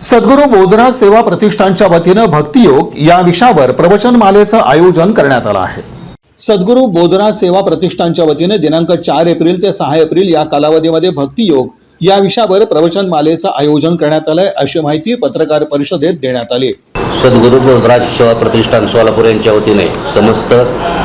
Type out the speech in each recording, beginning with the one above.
सद्गुरू बोधना सेवा प्रतिष्ठानच्या वतीनं भक्तियोग या विषयावर प्रवचनमालेचं आयोजन करण्यात आलं आहे। सद्गुरू बोधना सेवा प्रतिष्ठानच्या वतीने दिनांक 4 एप्रिल ते 6 एप्रिल या कालावधीमध्ये भक्तियोग या विषयावर प्रवचनमालेचं आयोजन करण्यात आलंय, अशी माहिती पत्रकार परिषदेत देण्यात आली। सद्गुरू बोधना सेवा प्रतिष्ठान सोलापूर यांच्या वतीने समस्त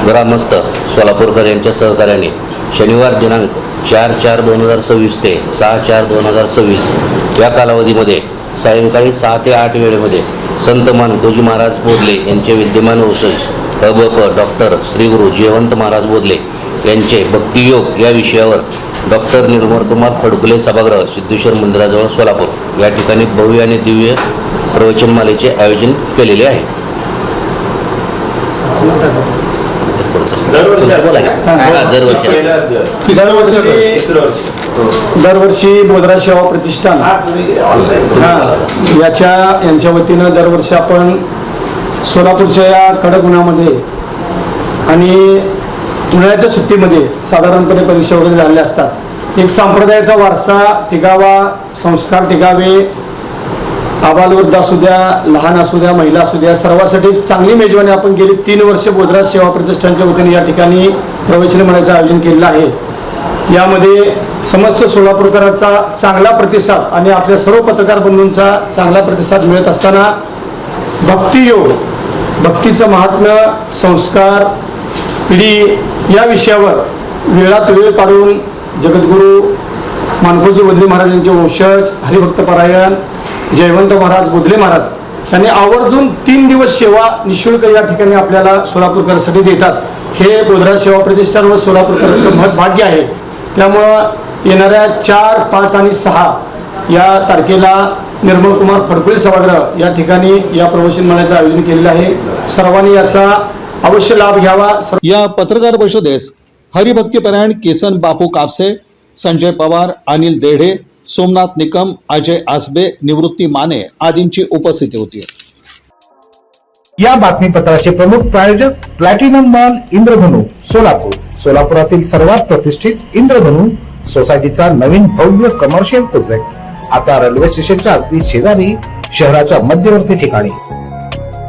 ग्रामस्थ सोलापूरकर यांच्या सहकार्याने शनिवार दिनांक 4/4/2026 ते 6/4/2026 या कालावधीमध्ये सायंकाळी 6 ते 8 वेळेमध्ये संत मानकोजी महाराज बोधले यांचे विद्यमान वंशज अबप डॉक्टर श्री गुरु जयवंत महाराज बोधले यांचे भक्तियोग या विषयावर डॉक्टर निर्मलकुमार फडकुले सभागृह सिद्धेश्वर मंदिराजवळ सोलापूर या ठिकाणी भव्य आणि दिव्य प्रवचनमालेचे आयोजन केलेले आहे। दरवर्षी बोधना सेवा प्रतिष्ठान यांच्या वतीनं दरवर्षी आपण सोलापूरच्या या कडक उन्हामध्ये आणि उन्हाळ्याच्या सुट्टीमध्ये साधारणपणे परीक्षा वगैरे झालेल्या असतात, एक संप्रदायाचा वारसा टिकावा, संस्कार टिकावे, आबालवृद्ध असू द्या, लहान असू द्या, महिला असू द्या, सर्वांसाठी चांगली मेजवानी आपण गेली 3 वर्ष बोधना सेवा प्रतिष्ठानच्या वतीने या ठिकाणी प्रवचनमालेचं आयोजन केलेलं आहे। यामध्ये समस्त सोलापूरकरांचा चांगला प्रतिसाद आणि आपल्या सर्व पत्रकार बंधूंचा चांगला प्रतिसाद मिळत असताना भक्तियोग, भक्तीचं महात्म्य, संस्कार, पिढी या विषयावर वेळात वेळ काढून जगद्गुरू मानकोजी बोधले महाराज यांचे वंशज हरिभक्तपरायण जयवंत महाराज बोधले महाराज यांनी आवर्जून 3 दिवस सेवा निःशुल्क या ठिकाणी आपल्याला सोलापूरकरांसाठी देतात। हे बोधना सेवा प्रतिष्ठान व सोलापूरकरांचं महत् भाग्य आहे। त्यामुळं येणाऱ्या 4, 5 आणि 6 या तारखेला निर्मलकुमार फडकुले सभागृह या ठिकाणी या प्रवचनमालेचं आयोजन केलेलं आहे। सर्वांनी याचा अवश्य लाभ घ्यावा। या पत्रकार परिषदेस हरिभक्तीपरायण केसन बापू कापसे, संजय पवार, अनिल देढे, सोमनाथ निकम, अजय आसबे, निवृत्ती माने आदींची उपस्थिती होती। या बातमीपत्राचे प्रमुख प्रायोजक प्लॅटिनम मॉल इंद्रधनु सोलापूर, सोलापुरातील सर्वात प्रतिष्ठित इंद्रधनु सोसायटीचा नवीन भव्य कमर्शियल प्रोजेक्ट आता रेल्वे स्टेशनच्या अगदी शेजारी शहराच्या मध्यवर्ती ठिकाणी।